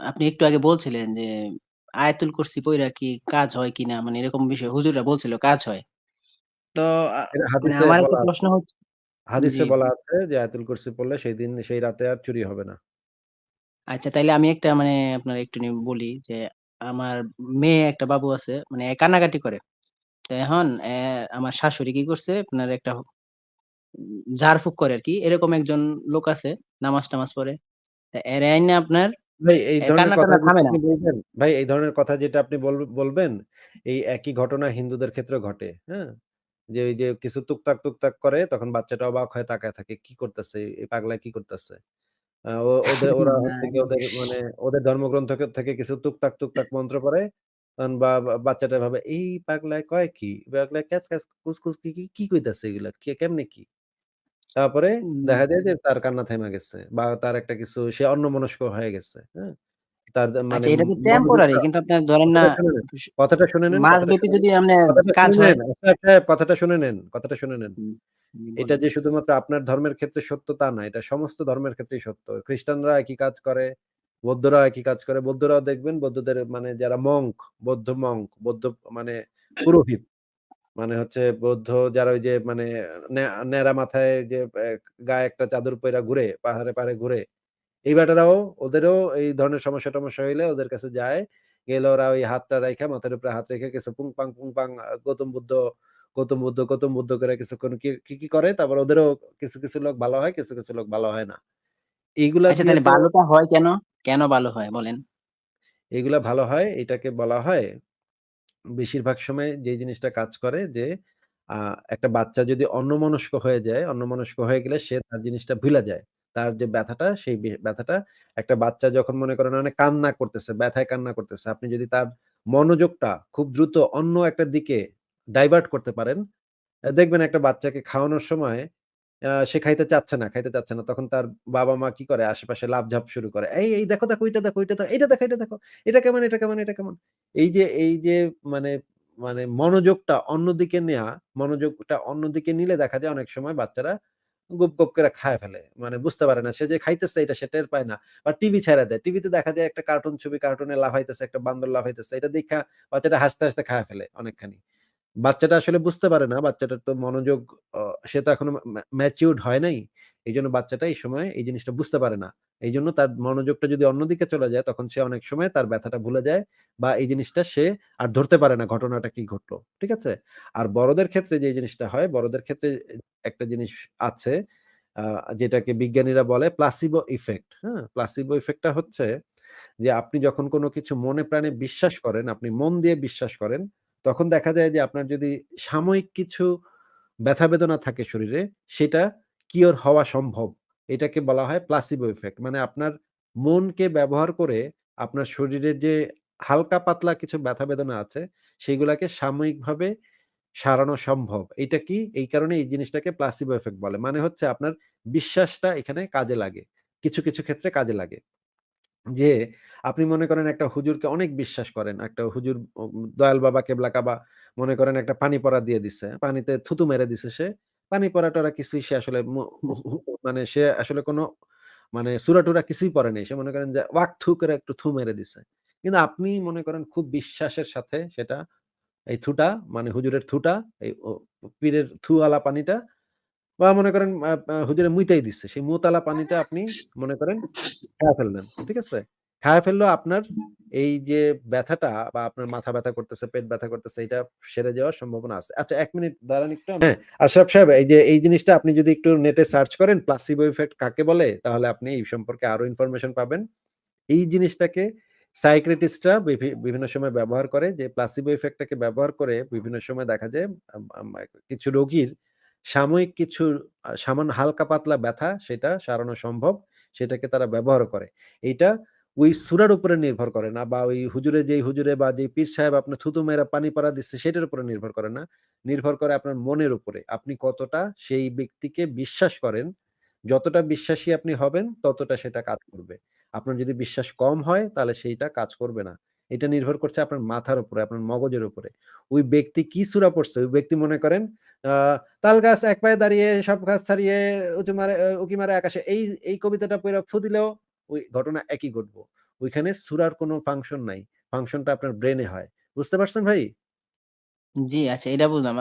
আপনি একটু আগে বলছিলেন যে, আয়াতুল কুরসি পইড়া কি কাজ হয় কিনা? মানে এরকম বিষয় হুজুররা বলছিল কাজ হয়। তো এটা মানে হাদিসে আমার একটা বলা প্রশ্ন আছে। হচ্ছে জি। হাদিসে বলা আছে যে আয়াতুল কুরসি পড়লে সেই রাতে আর চুরি হবে না। আচ্ছা তাইলে আমি একটা মানে আপনার একটু নিয়ে বলি যে, আমার মেয়ে একটা বাবু আছে। মানে কান্নাকাটি করে। তো এখন আমার শাশুড়ি কি করছে? আপনার একটা ঝাড়ফুঁক করে আরকি। এরকম একজন লোক আছে, নামাজ-টামাজ পড়ে। তা এরে আইনা আপনার ভাই এই ধরনের কথা কান্না-টান্না যেটা থামে না। আপনি বলবেন, ভাই এই ধরনের কথা যেটা আপনি বলবেন, এই একই ঘটনা হিন্দুদের ক্ষেত্রেও ঘটে। হ্যাঁ? যে ওই যে কিছু টুকটাক করে তখন বাচ্চাটা অবাক হয়ে তাকায় থাকে। কি করতেছে? এই পাগলা কি করতেছে? ওরা না, হচ্ছে গিয়ে ওদের মানে ওদের ধর্মগ্রন্থ থেকে কিছু টুকটাক মন্ত্র পড়ে। বাচ্চাটা ভাবে এই পাগলায় কয় কি? পাগলায় ক্যাস কুসকুস কি কইতাছে এগুলা? কেমনে কি? তারপরে দেখা যায় যে উম তার কান্না থাইমা গেছে বা তার একটা কিছু সে অন্যমনস্ক হয়ে গেছে। হ্যাঁ? তার মানে আচ্ছা এটা তো টেম্পোরারি মনোযোগটা কিন্তু আপনার ধরেন না কথাটা শুনে নেন, স কথাটা শুনে নেন, কথাটা মাসব্যাপী শুনে নেন, যদি আপনি কথাটা কাজ শুনে হয় নেন। আচ্ছা, সাহেব কথাটা শুনে নেন, কথাটা শুনে নেন। হুম, এটা বলেন। যে শুধুমাত্র আপনার ধর্মের ক্ষেত্রে সত্য তা না। এটা সমস্ত ধর্মের ক্ষেত্রেই সত্য। খ্রিস্টানরা একই কাজ করে, বৌদ্ধরাও একই কাজ করে। বৌদ্ধরাও দেখবেন বৌদ্ধদের মানে যারা বৌদ্ধ মানে পুরোহিত মানে হচ্ছে বৌদ্ধ যারা ওই যে মানে ন্যা ন্যাড়া মাথায় যে গায়ে একটা চাদর পইড়া ঘুরে, পাহাড়ে ঘুরে। এই বেটারাও ওদেরও এই ধরনের সমস্যা-টমস্যা হইলে ওদের কাছে যায়। গেলে ওরা ওই হাতটা রাইখা মাথার উপরে হাত রেখে কিছু পুং পাং গৌতম বুদ্ধ করে কিছুক্ষণ কি করে তারপর ওদেরও কিছু লোক ভালো হয়, কিছু লোক ভালো হয় না। এইগুলা আচ্ছা দিয়ে তাহলে তো ভালোটা হয় কেন? কেন ভালো হয় বলেন? এগুলা ভালো হয় এটাকে বলা হয় বেশিরভাগ সময় যে জিনিসটা কাজ করে যে আ একটা বাচ্চা যদি অন্যমনস্ক হয়ে গেলে সে তার জিনিসটা ভুইলা যায়। তার যে ব্যথাটা সেই ব্যথাটা একটা বাচ্চা যখন মনে করেন অনেক কান্না করতেছে, ব্যথায় কান্না করতেছে। আপনি যদি তার মনোযোগটা খুব দ্রুত অন্য একটা দিকে ডাইভার্ট করতে পারেন, দেখবেন একটা বাচ্চাকে খাওয়ানোর সময় সে খাইতে চাচ্ছে না। তখন তার বাবা-মা কি করে? আশেপাশে লাফঝাপ শুরু করে। এই দেখো, ওইটা দেখো, এটা দেখো। এটা কেমন? এই যে মানে মানে মনোযোগটা অন্যদিকে নিলে দেখা যায় অনেক সময় বাচ্চারা গুপ করে খায় ফেলে। মানে বুঝতে পারে না। সে যে খাইতেছে এটা সে টের পায় না। বা টিভি ছাইড়া দেয়। টিভিতে দেখা যায় একটা কার্টুন ছবি, কার্টুনে লাফাইতেছে, একটা বান্দর লাফাইতেছে। এটা দেইখা বাচ্চাটা হাসতে খায়া ফেলে অনেকখানি। বাচ্চাটা আসলে বুঝতে পারে না। বাচ্চাটার তো মনোযোগ অ সে তো এখনো ম্যাচিউরড হয় নাই। এইজন্য বাচ্চাটা এই সময় এই জিনিসটা বুঝতে পারে না। এইজন্য তার মনোযোগটা যদি অন্যদিকে চলে যায় তখন সে অনেক সময় তার ব্যথাটা ভুলে যায় বা এই জিনিসটা সে আর ধরতে পারে না ঘটনাটা কি ঘটলো। ঠিক আছে? আর বড়দের ক্ষেত্রে যে জিনিসটা হয়, বড়দের ক্ষেত্রে একটা জিনিস আছে আ যেটাকে বিজ্ঞানীরা বলে প্লাসিবো ইফেক্ট, হ্যাঁ? প্লাসিবো ইফেক্টটা হচ্ছে যে আপনি যখন কোনো কিছু মনে প্রাণে বিশ্বাস করেন, আপনি মন দিয়ে বিশ্বাস করেন, তখন দেখা যায় যে আপনার যদি সাময়িক কিছু ব্যথা বেদনা থাকে শরীরে, সেটা কিওর হওয়া সম্ভব। এটাকে বলা হয় প্লাসিবো ইফেক্ট। মানে আপনার মনকে ব্যবহার করে আপনার শরীরের যে হালকা পাতলা কিছু ব্যথা বেদনা আছে, সেগুলাকে সাময়িকভাবে সারানো সম্ভব। এইটা কি? এই কারণে এই জিনিসটাকে প্লাসিবো ইফেক্ট বলে। মানে হচ্ছে আপনার বিশ্বাসটা এখানে কাজে লাগে। কিছু ক্ষেত্রে কাজে লাগে। যে আপনি মনে করেন একটা হুজুরকে অনেক বিশ্বাস করেন। একটা হুজুর দয়াল বাবা, কেবলা কাবা মনে করেন একটা পানি পড়া দিয়ে দিছে। পানিতে থুতু মেরে দিছে সে। পানি পড়া-টরা কিছুই সে আসলে ম হু হু মানে সে আসলে কোন মানে সূরা-টুরা কিছুই পড়ে নাই। সে মনে করেন যে ওয়াক থু করে একটু থু মেরে দিছে। কিন্তু আপনি মনে করেন খুব বিশ্বাসের সাথে সেটা এই থুটা মানে হুজুরের থুটা এই পীরের থুওয়ালা পানিটা বা মনে করেন আ আ হুজুরে মুইতাই দিচ্ছে। সেই মুতালা পানিটা আপনি মনে করেন খায়া ফেললেন। ঠিক আছে? খায়া ফেললেও আপনার এই যে ব্যথাটা বা আপনার মাথা ব্যথা করতেছে, পেট ব্যথা করতেছে এটা সেরে যাওয়ার সম্ভাবনা আছে। আচ্ছা ১ মিনিট দাঁড়ান একটু হ্যাঁ, আশরাফ সাহেব এই যে এই জিনিসটা আপনি যদি একটু নেটে সার্চ করেন প্লাসিবো ইফেক্ট কাকে বলে? তাহলে আপনি এই সম্পর্কে আরো ইনফরমেশন পাবেন। এই জিনিসটাকে সাইকিয়াট্রিস্টরা বিভিন্ন সময় ব্যবহার করে যে প্লাসিবো ইফেক্টটাকে ব্যবহার করে বিভিন্ন সময় দেখা যায় আম আম কিছু রোগীর সাময়িক কিছু সামান্য হালকা পাতলা ব্যথা সেটা সারানো সম্ভব। সেটাকে তারা ব্যবহারও করে। এইটা ওই সূরার উপরে নির্ভর করে না বা ওই হুজুরে বা যেই পীর সাহেব আপনার থুতু মেরা পানি পড়া দিচ্ছে সেটার উপরে নির্ভর করে না। নির্ভর করে আপনার মনের উপরে। আপনি কতটা সেই ব্যক্তিকে বিশ্বাস করেন, যতটা বিশ্বাসী আপনি হবেন ততটা সেটা কাজ করবে। আপনার যদি বিশ্বাস কম হয় তাহলে সেইটা কাজ করবে না। এটা নির্ভর করছে আপনার মাথার উপরে, আপনার মগজের উপরে। ওই ব্যক্তি কি সূরা পড়ছে, ওই ব্যক্তি মনে করেন আ তালগাছ এক পায়ে দাঁড়িয়ে সব গাছ ছাড়িয়ে উঁকি মারে আকাশে এই কবিতাটা পইড়া ফু দিলেও ওই ঘটনা একই ঘটবো। ওইখানে সূরার কোনো ফাংশন নাই। ফাংশনটা আপনার ব্রেইনে হয়। বুঝতে পারছেন ভাই? জি, আচ্ছা এটা বুঝলাম।